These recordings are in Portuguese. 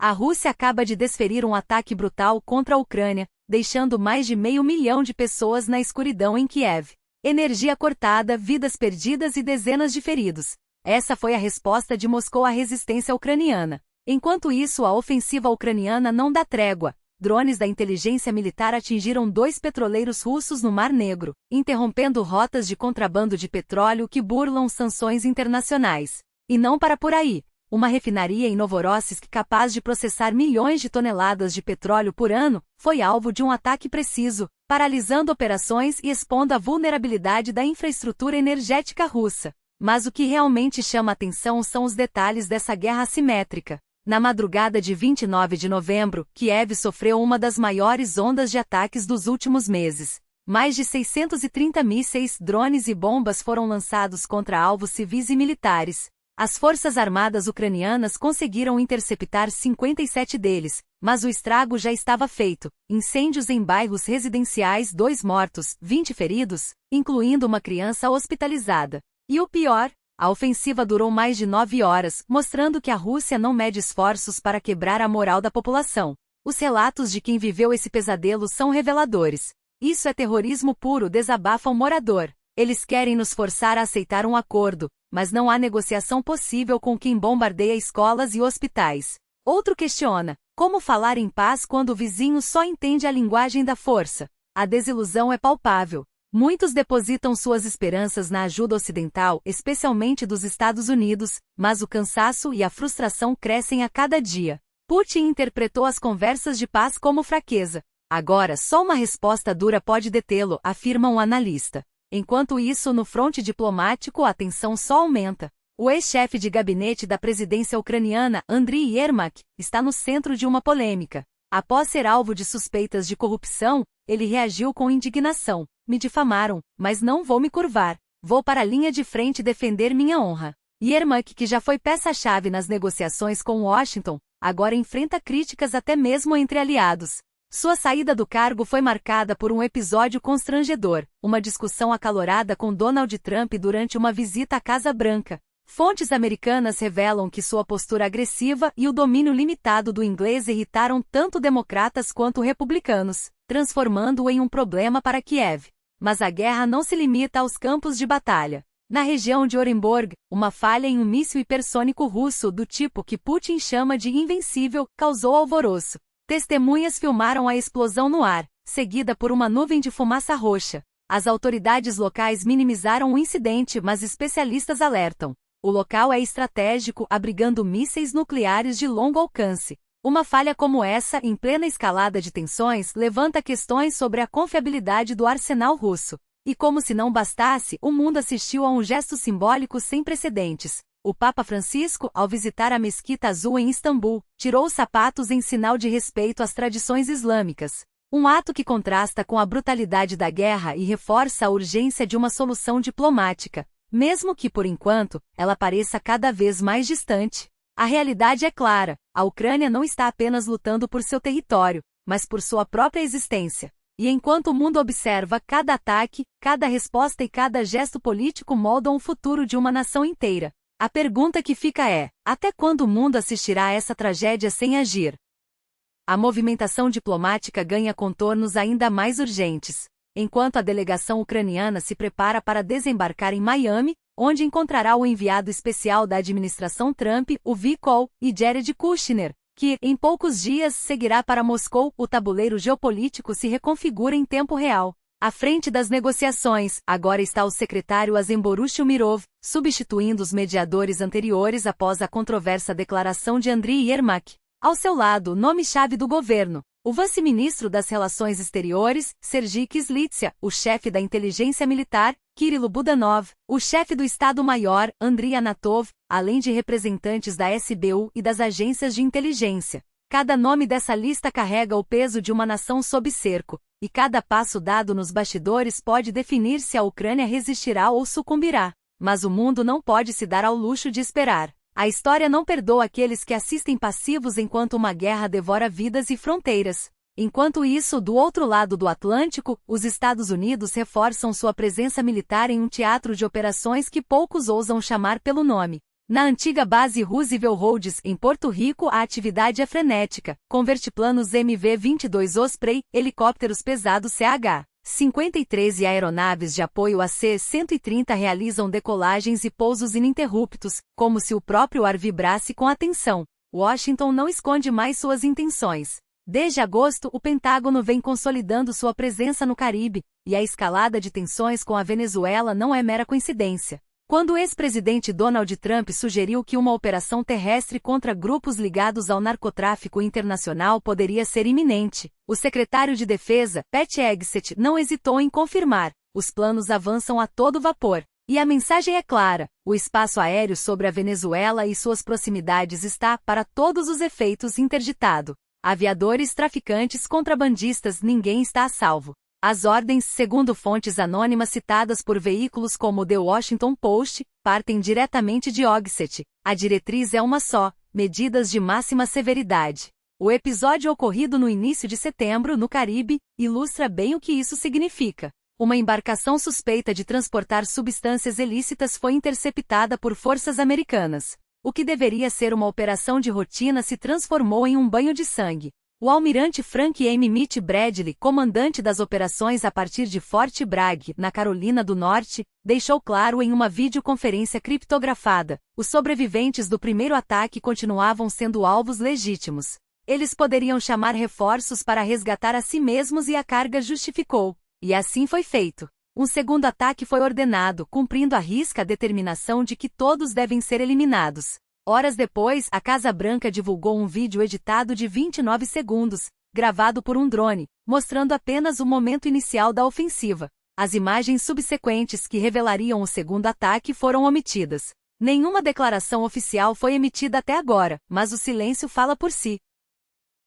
A Rússia acaba de desferir um ataque brutal contra a Ucrânia, deixando mais de 500 mil de pessoas na escuridão em Kiev. Energia cortada, vidas perdidas e dezenas de feridos. Essa foi a resposta de Moscou à resistência ucraniana. Enquanto isso, a ofensiva ucraniana não dá trégua. Drones da inteligência militar atingiram 2 petroleiros russos no Mar Negro, interrompendo rotas de contrabando de petróleo que burlam sanções internacionais. E não para por aí. Uma refinaria em Novorossiysk capaz de processar milhões de toneladas de petróleo por ano, foi alvo de um ataque preciso, paralisando operações e expondo a vulnerabilidade da infraestrutura energética russa. Mas o que realmente chama atenção são os detalhes dessa guerra assimétrica. Na madrugada de 29 de novembro, Kiev sofreu uma das maiores ondas de ataques dos últimos meses. Mais de 630 mísseis, drones e bombas foram lançados contra alvos civis e militares. As forças armadas ucranianas conseguiram interceptar 57 deles, mas o estrago já estava feito. Incêndios em bairros residenciais, 2 mortos, 20 feridos, incluindo uma criança hospitalizada. E o pior, a ofensiva durou mais de 9 horas, mostrando que a Rússia não mede esforços para quebrar a moral da população. Os relatos de quem viveu esse pesadelo são reveladores. Isso é terrorismo puro, desabafa um morador. Eles querem nos forçar a aceitar um acordo, mas não há negociação possível com quem bombardeia escolas e hospitais. Outro questiona: como falar em paz quando o vizinho só entende a linguagem da força? A desilusão é palpável. Muitos depositam suas esperanças na ajuda ocidental, especialmente dos Estados Unidos, mas o cansaço e a frustração crescem a cada dia. Putin interpretou as conversas de paz como fraqueza. Agora, só uma resposta dura pode detê-lo, afirma um analista. Enquanto isso, no fronte diplomático, a tensão só aumenta. O ex-chefe de gabinete da presidência ucraniana, Andriy Yermak, está no centro de uma polêmica. Após ser alvo de suspeitas de corrupção, ele reagiu com indignação. Me difamaram, mas não vou me curvar. Vou para a linha de frente defender minha honra. Yermak, que já foi peça-chave nas negociações com Washington, agora enfrenta críticas até mesmo entre aliados. Sua saída do cargo foi marcada por um episódio constrangedor, uma discussão acalorada com Donald Trump durante uma visita à Casa Branca. Fontes americanas revelam que sua postura agressiva e o domínio limitado do inglês irritaram tanto democratas quanto republicanos, transformando-o em um problema para Kiev. Mas a guerra não se limita aos campos de batalha. Na região de Orenburg, uma falha em um míssil hipersônico russo do tipo que Putin chama de invencível causou alvoroço. Testemunhas filmaram a explosão no ar, seguida por uma nuvem de fumaça roxa. As autoridades locais minimizaram o incidente, mas especialistas alertam. O local é estratégico, abrigando mísseis nucleares de longo alcance. Uma falha como essa, em plena escalada de tensões, levanta questões sobre a confiabilidade do arsenal russo. E como se não bastasse, o mundo assistiu a um gesto simbólico sem precedentes. O Papa Francisco, ao visitar a Mesquita Azul em Istambul, tirou os sapatos em sinal de respeito às tradições islâmicas. Um ato que contrasta com a brutalidade da guerra e reforça a urgência de uma solução diplomática, mesmo que, por enquanto, ela pareça cada vez mais distante. A realidade é clara: a Ucrânia não está apenas lutando por seu território, mas por sua própria existência. E enquanto o mundo observa, cada ataque, cada resposta e cada gesto político moldam o futuro de uma nação inteira. A pergunta que fica é: até quando o mundo assistirá a essa tragédia sem agir? A movimentação diplomática ganha contornos ainda mais urgentes. Enquanto a delegação ucraniana se prepara para desembarcar em Miami, onde encontrará o enviado especial da administração Trump, o Vykol, e Jared Kushner, que, em poucos dias, seguirá para Moscou, o tabuleiro geopolítico se reconfigura em tempo real. À frente das negociações, agora está o secretário Azemborush Umirov, substituindo os mediadores anteriores após a controversa declaração de Andriy Yermak. Ao seu lado, o nome-chave do governo, o vice-ministro das Relações Exteriores, Sergiy Kyslytsya, o chefe da inteligência militar, Kirilo Budanov, o chefe do Estado-Maior, Andriy Anatov, além de representantes da SBU e das agências de inteligência. Cada nome dessa lista carrega o peso de uma nação sob cerco, e cada passo dado nos bastidores pode definir se a Ucrânia resistirá ou sucumbirá. Mas o mundo não pode se dar ao luxo de esperar. A história não perdoa aqueles que assistem passivos enquanto uma guerra devora vidas e fronteiras. Enquanto isso, do outro lado do Atlântico, os Estados Unidos reforçam sua presença militar em um teatro de operações que poucos ousam chamar pelo nome. Na antiga base Roosevelt Roads, em Porto Rico, a atividade é frenética, com vertiplanos MV-22 Osprey, helicópteros pesados CH-53 e aeronaves de apoio AC-130 realizam decolagens e pousos ininterruptos, como se o próprio ar vibrasse com a tensão. Washington não esconde mais suas intenções. Desde agosto, o Pentágono vem consolidando sua presença no Caribe, e a escalada de tensões com a Venezuela não é mera coincidência. Quando o ex-presidente Donald Trump sugeriu que uma operação terrestre contra grupos ligados ao narcotráfico internacional poderia ser iminente, o secretário de Defesa, Pete Hegseth, não hesitou em confirmar: os planos avançam a todo vapor. E a mensagem é clara: o espaço aéreo sobre a Venezuela e suas proximidades está, para todos os efeitos, interditado. Aviadores, traficantes, contrabandistas, ninguém está a salvo. As ordens, segundo fontes anônimas citadas por veículos como The Washington Post, partem diretamente de Hegseth. A diretriz é uma só: medidas de máxima severidade. O episódio ocorrido no início de setembro, no Caribe, ilustra bem o que isso significa. Uma embarcação suspeita de transportar substâncias ilícitas foi interceptada por forças americanas. O que deveria ser uma operação de rotina se transformou em um banho de sangue. O almirante Frank M. Mitch Bradley, comandante das operações a partir de Fort Bragg, na Carolina do Norte, deixou claro em uma videoconferência criptografada: os sobreviventes do primeiro ataque continuavam sendo alvos legítimos. Eles poderiam chamar reforços para resgatar a si mesmos e a carga justificou. E assim foi feito. Um segundo ataque foi ordenado, cumprindo à risca a determinação de que todos devem ser eliminados. Horas depois, a Casa Branca divulgou um vídeo editado de 29 segundos, gravado por um drone, mostrando apenas o momento inicial da ofensiva. As imagens subsequentes que revelariam o segundo ataque foram omitidas. Nenhuma declaração oficial foi emitida até agora, mas o silêncio fala por si.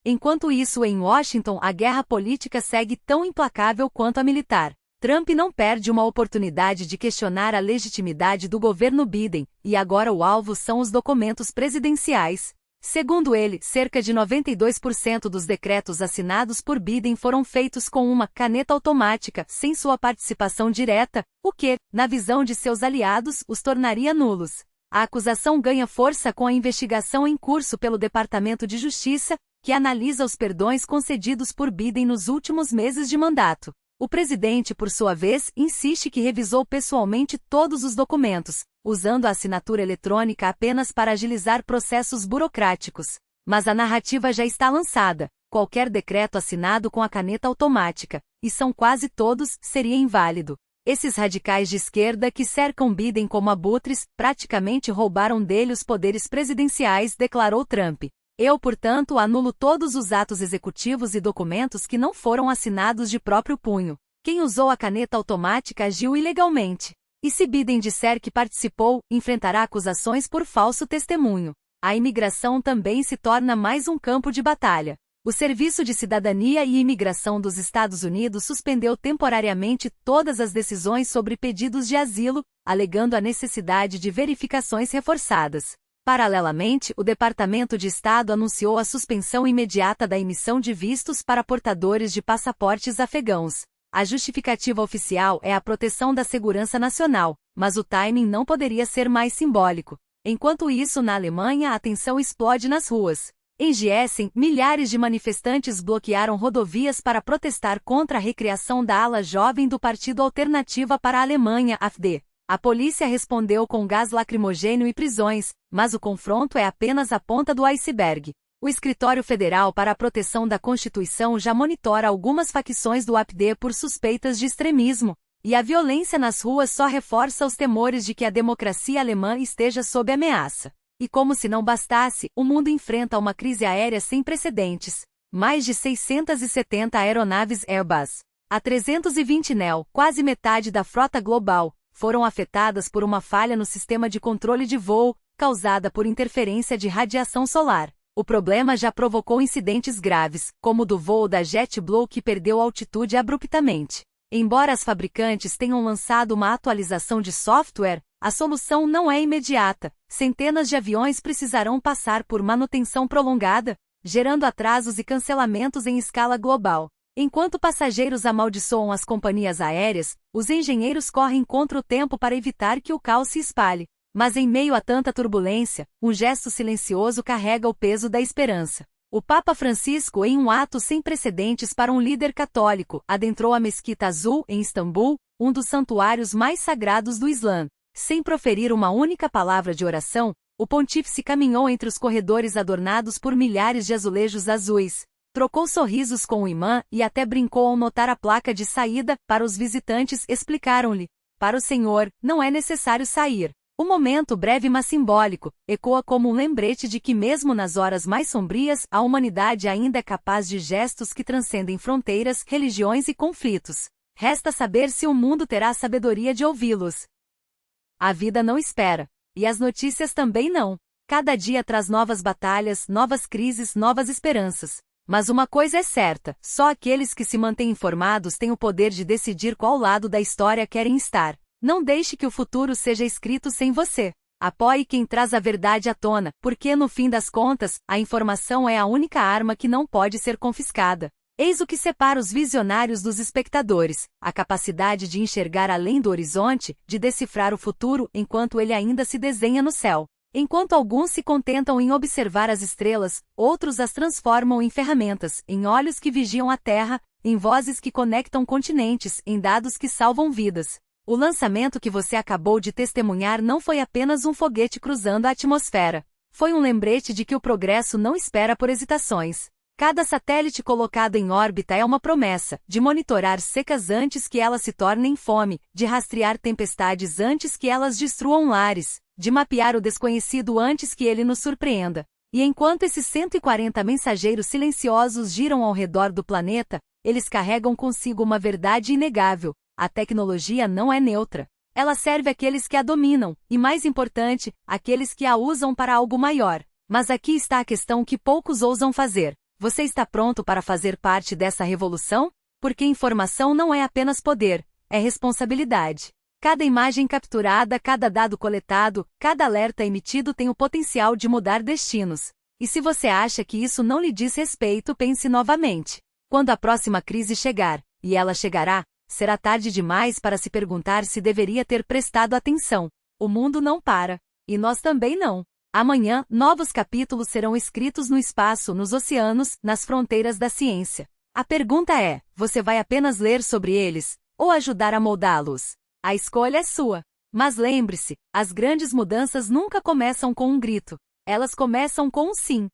Enquanto isso, em Washington, a guerra política segue tão implacável quanto a militar. Trump não perde uma oportunidade de questionar a legitimidade do governo Biden, e agora o alvo são os documentos presidenciais. Segundo ele, cerca de 92% dos decretos assinados por Biden foram feitos com uma caneta automática, sem sua participação direta, o que, na visão de seus aliados, os tornaria nulos. A acusação ganha força com a investigação em curso pelo Departamento de Justiça, que analisa os perdões concedidos por Biden nos últimos meses de mandato. O presidente, por sua vez, insiste que revisou pessoalmente todos os documentos, usando a assinatura eletrônica apenas para agilizar processos burocráticos. Mas a narrativa já está lançada: qualquer decreto assinado com a caneta automática, e são quase todos, seria inválido. Esses radicais de esquerda que cercam Biden como abutres, praticamente roubaram dele os poderes presidenciais, declarou Trump. Eu, portanto, anulo todos os atos executivos e documentos que não foram assinados de próprio punho. Quem usou a caneta automática agiu ilegalmente. E se Biden disser que participou, enfrentará acusações por falso testemunho. A imigração também se torna mais um campo de batalha. O Serviço de Cidadania e Imigração dos Estados Unidos suspendeu temporariamente todas as decisões sobre pedidos de asilo, alegando a necessidade de verificações reforçadas. Paralelamente, o Departamento de Estado anunciou a suspensão imediata da emissão de vistos para portadores de passaportes afegãos. A justificativa oficial é a proteção da segurança nacional, mas o timing não poderia ser mais simbólico. Enquanto isso, na Alemanha, a tensão explode nas ruas. Em Gießen, milhares de manifestantes bloquearam rodovias para protestar contra a recriação da ala jovem do Partido Alternativa para a Alemanha, AfD. A polícia respondeu com gás lacrimogênio e prisões, mas o confronto é apenas a ponta do iceberg. O Escritório Federal para a Proteção da Constituição já monitora algumas facções do AfD por suspeitas de extremismo, e a violência nas ruas só reforça os temores de que a democracia alemã esteja sob ameaça. E como se não bastasse, o mundo enfrenta uma crise aérea sem precedentes. Mais de 670 aeronaves Airbus A320 Neo, quase metade da frota global, foram afetadas por uma falha no sistema de controle de voo, causada por interferência de radiação solar. O problema já provocou incidentes graves, como o do voo da JetBlue que perdeu altitude abruptamente. Embora as fabricantes tenham lançado uma atualização de software, a solução não é imediata. Centenas de aviões precisarão passar por manutenção prolongada, gerando atrasos e cancelamentos em escala global. Enquanto passageiros amaldiçoam as companhias aéreas, os engenheiros correm contra o tempo para evitar que o caos se espalhe. Mas em meio a tanta turbulência, um gesto silencioso carrega o peso da esperança. O Papa Francisco, em um ato sem precedentes para um líder católico, adentrou a Mesquita Azul, em Istambul, um dos santuários mais sagrados do Islã. Sem proferir uma única palavra de oração, o pontífice caminhou entre os corredores adornados por milhares de azulejos azuis. Trocou sorrisos com o imã e até brincou ao notar a placa de saída. Para os visitantes, explicaram-lhe: para o senhor, não é necessário sair. O momento breve mas simbólico ecoa como um lembrete de que mesmo nas horas mais sombrias, a humanidade ainda é capaz de gestos que transcendem fronteiras, religiões e conflitos. Resta saber se o mundo terá a sabedoria de ouvi-los. A vida não espera. E as notícias também não. Cada dia traz novas batalhas, novas crises, novas esperanças. Mas uma coisa é certa, só aqueles que se mantêm informados têm o poder de decidir qual lado da história querem estar. Não deixe que o futuro seja escrito sem você. Apoie quem traz a verdade à tona, porque no fim das contas, a informação é a única arma que não pode ser confiscada. Eis o que separa os visionários dos espectadores: a capacidade de enxergar além do horizonte, de decifrar o futuro enquanto ele ainda se desenha no céu. Enquanto alguns se contentam em observar as estrelas, outros as transformam em ferramentas, em olhos que vigiam a terra, em vozes que conectam continentes, em dados que salvam vidas. O lançamento que você acabou de testemunhar não foi apenas um foguete cruzando a atmosfera. Foi um lembrete de que o progresso não espera por hesitações. Cada satélite colocado em órbita é uma promessa, de monitorar secas antes que elas se tornem fome, de rastrear tempestades antes que elas destruam lares, de mapear o desconhecido antes que ele nos surpreenda. E enquanto esses 140 mensageiros silenciosos giram ao redor do planeta, eles carregam consigo uma verdade inegável: a tecnologia não é neutra. Ela serve àqueles que a dominam, e mais importante, àqueles que a usam para algo maior. Mas aqui está a questão que poucos ousam fazer. Você está pronto para fazer parte dessa revolução? Porque informação não é apenas poder, é responsabilidade. Cada imagem capturada, cada dado coletado, cada alerta emitido tem o potencial de mudar destinos. E se você acha que isso não lhe diz respeito, pense novamente. Quando a próxima crise chegar, e ela chegará, será tarde demais para se perguntar se deveria ter prestado atenção. O mundo não para. E nós também não. Amanhã, novos capítulos serão escritos no espaço, nos oceanos, nas fronteiras da ciência. A pergunta é: você vai apenas ler sobre eles, ou ajudar a moldá-los? A escolha é sua. Mas lembre-se, as grandes mudanças nunca começam com um grito. Elas começam com um sim.